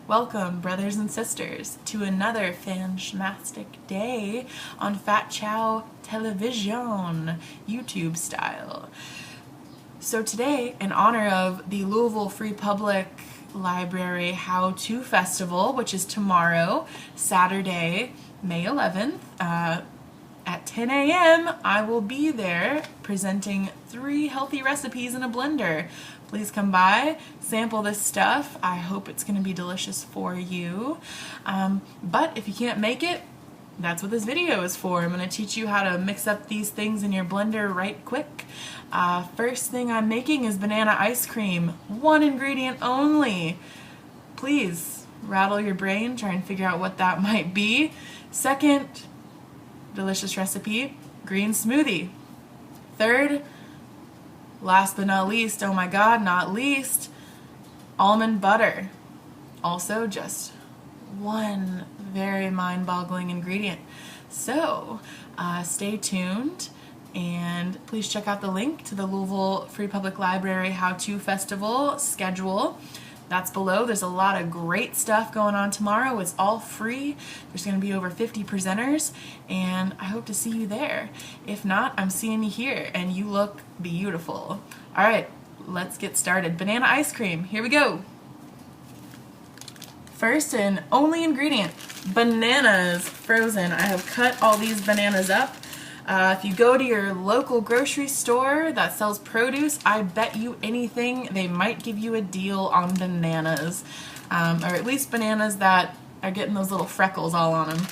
Welcome, brothers and sisters, to another fantastic day on Fat Chow Television, YouTube style. So today, in honor of the Louisville Free Public Library How-To Festival, which is tomorrow, Saturday, May 11th, at 10 a.m., I will be there presenting 3 healthy recipes in a blender. Please come by, sample this stuff. I hope it's going to be delicious for you. But if you can't make it, that's what this video is for. I'm going to teach you how to mix up these things in your blender right quick. First thing I'm making is banana ice cream. 1 ingredient only. Please rattle your brain, try and figure out what that might be. Second, delicious recipe, green smoothie. Third, last but not least, oh my god, not least, almond butter. Also just one very mind-boggling ingredient. So stay tuned and please check out the link to the Louisville Free Public Library How-To Festival schedule. That's below. There's a lot of great stuff going on tomorrow. It's all free. There's going to be over 50 presenters, and I hope to see you there. If not, I'm seeing you here, and you look beautiful. All right, let's get started. Banana ice cream. Here we go. First and only ingredient, bananas frozen. I have cut all these bananas up. If you go to your local grocery store that sells produce, I bet you anything they might give you a deal on bananas, or at least bananas that are getting those little freckles all on them.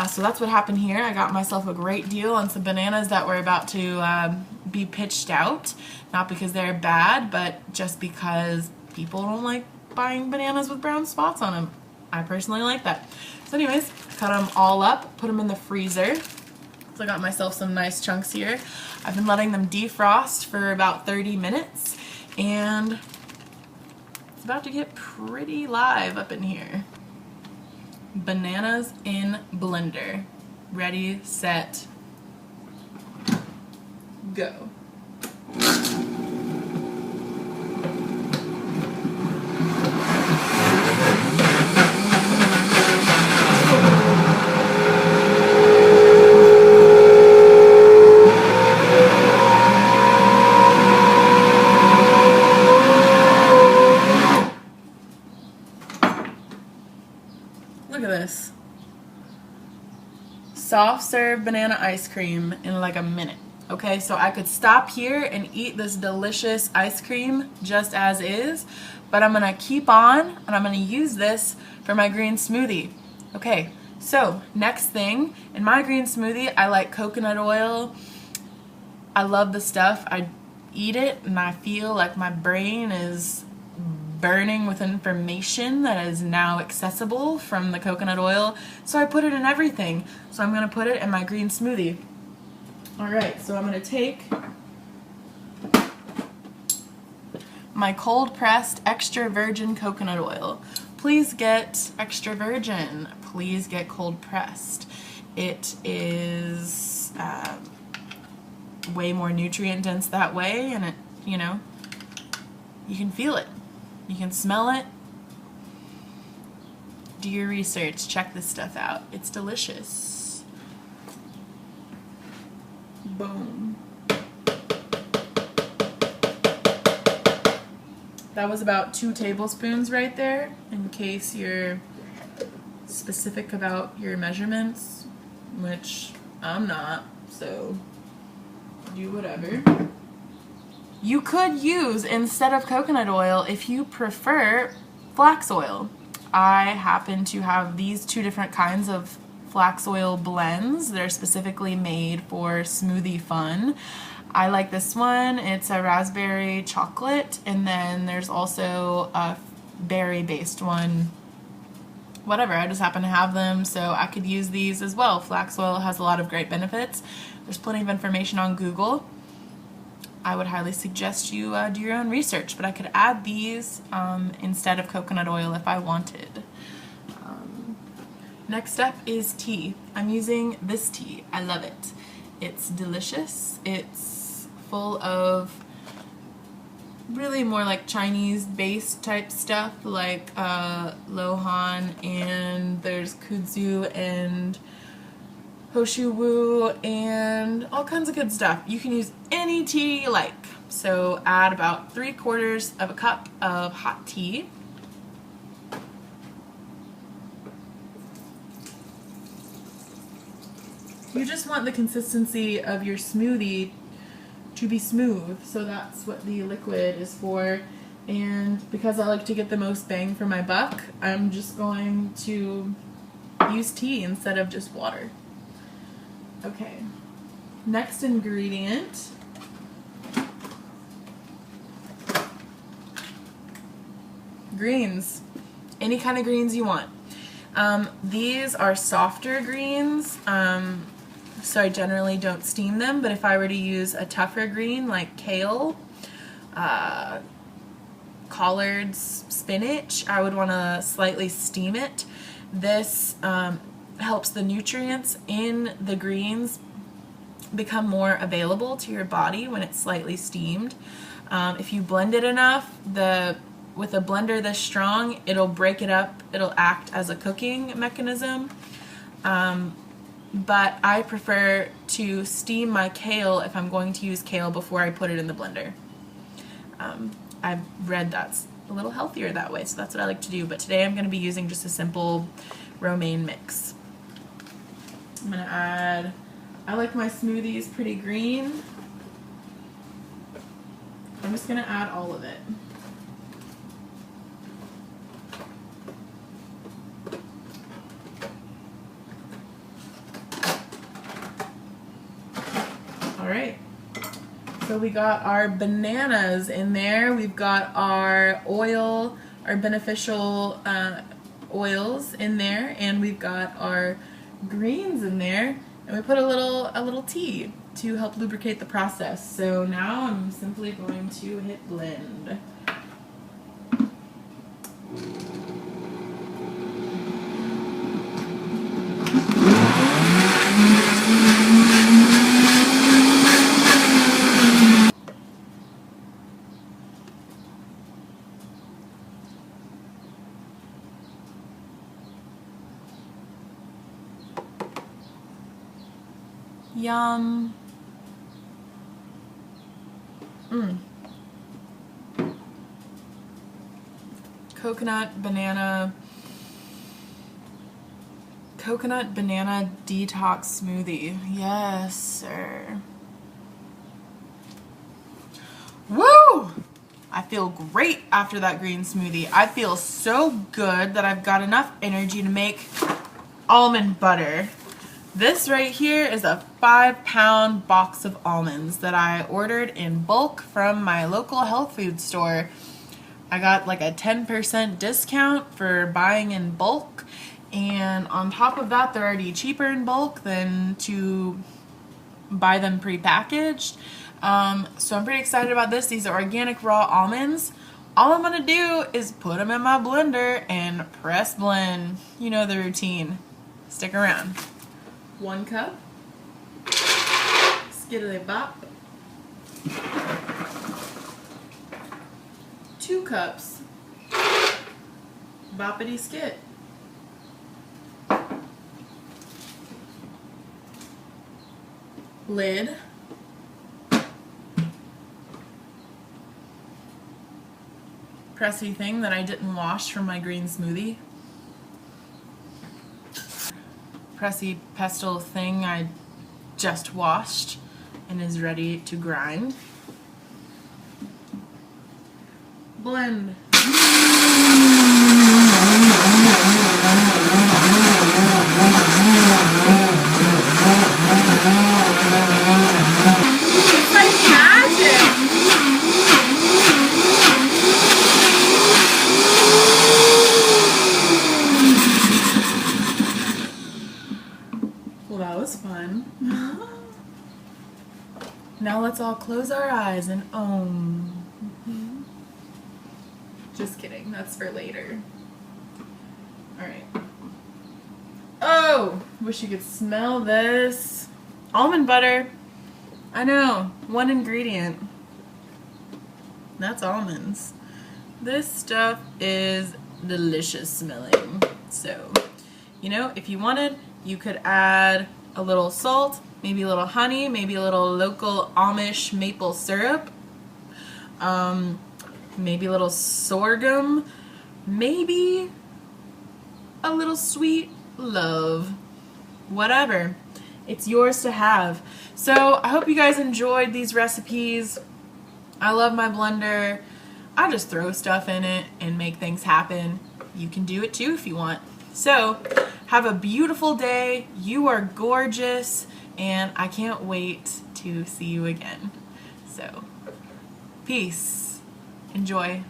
So that's what happened here. I got myself a great deal on some bananas that were about to be pitched out, not because they're bad, but just because people don't like buying bananas with brown spots on them. I personally like that. So anyways, cut them all up, put them in the freezer. I got myself some nice chunks here. I've been letting them defrost for about 30 minutes, and it's about to get pretty live up in here. Bananas in blender. Ready, set, go. Look at this. Soft serve banana ice cream in like a minute. Okay, so I could stop here and eat this delicious ice cream just as is, but I'm gonna keep on and I'm gonna use this for my green smoothie. Okay, so next thing, in my green smoothie, I like coconut oil. I love the stuff. I eat it and I feel like my brain is burning with information that is now accessible from the coconut oil, so I put it in everything. So I'm going to put it in my green smoothie. Alright, so I'm going to take my cold pressed extra virgin coconut oil. Please get extra virgin. Please get cold pressed. It is way more nutrient dense that way, and it, you know, you can feel it. You can smell it. Do your research. Check this stuff out. It's delicious. Boom. That was about 2 tablespoons right there, in case you're specific about your measurements, which I'm not, so do whatever. You could use, instead of coconut oil, if you prefer, flax oil. I happen to have these 2 different kinds of flax oil blends. They're specifically made for smoothie fun. I like this one. It's a raspberry chocolate, and then there's also a berry-based one. Whatever, I just happen to have them, so I could use these as well. Flax oil has a lot of great benefits. There's plenty of information on Google. I would highly suggest you do your own research, but I could add these instead of coconut oil if I wanted. Next up is tea. I'm using this tea. I love it. It's delicious. It's full of really more like Chinese based type stuff, like Lohan, and there's kudzu and Hoshu Wu and all kinds of good stuff. You can use any tea you like. So add about 3/4 of a cup of hot tea. You just want the consistency of your smoothie to be smooth, so that's what the liquid is for. And because I like to get the most bang for my buck, I'm just going to use tea instead of just water. Okay, next ingredient. Greens. Any kind of greens you want. These are softer greens, so I generally don't steam them, but if I were to use a tougher green like kale, collards, spinach, I would want to slightly steam it. This helps the nutrients in the greens become more available to your body when it's slightly steamed. If you blend it enough, with a blender this strong, it'll break it up. It'll act as a cooking mechanism. But I prefer to steam my kale if I'm going to use kale before I put it in the blender. I've read that's a little healthier that way, so that's what I like to do. But today I'm going to be using just a simple romaine mix. I'm going to add, I like my smoothies pretty green. I'm just going to add all of it. Alright, so we got our bananas in there, we've got our oil, our beneficial oils in there, and we've got our greens in there, and we put a little tea to help lubricate the process. So now I'm simply going to hit blend. Yum. Coconut banana detox smoothie. Yes, sir. Woo! I feel great after that green smoothie. I feel so good that I've got enough energy to make almond butter. This right here is a 5-pound box of almonds that I ordered in bulk from my local health food store. I got like a 10% discount for buying in bulk, and on top of that they're already cheaper in bulk than to buy them pre-packaged. So I'm pretty excited about this. These are organic raw almonds. All I'm gonna do is put them in my blender and press blend. You know the routine. Stick around. 1 cup, skiddly bop. 2 cups, boppity skit. Lid. Pressy thing that I didn't wash from my green smoothie. Pressy pestle thing I just washed and is ready to grind. Blend. It's like magic. Well, that was fun. Now let's all close our eyes and om. Just kidding, that's for later. Alright. Oh! Wish you could smell this. Almond butter. I know, 1 ingredient. That's almonds. This stuff is delicious smelling. So, you know, if you wanted, you could add a little salt, maybe a little honey, maybe a little local Amish maple syrup, maybe a little sorghum, maybe a little sweet love, whatever. It's yours to have. So I hope you guys enjoyed these recipes. I love my blender. I just throw stuff in it and make things happen. You can do it too if you want. So have a beautiful day. You are gorgeous, and I can't wait to see you again. So peace. Enjoy.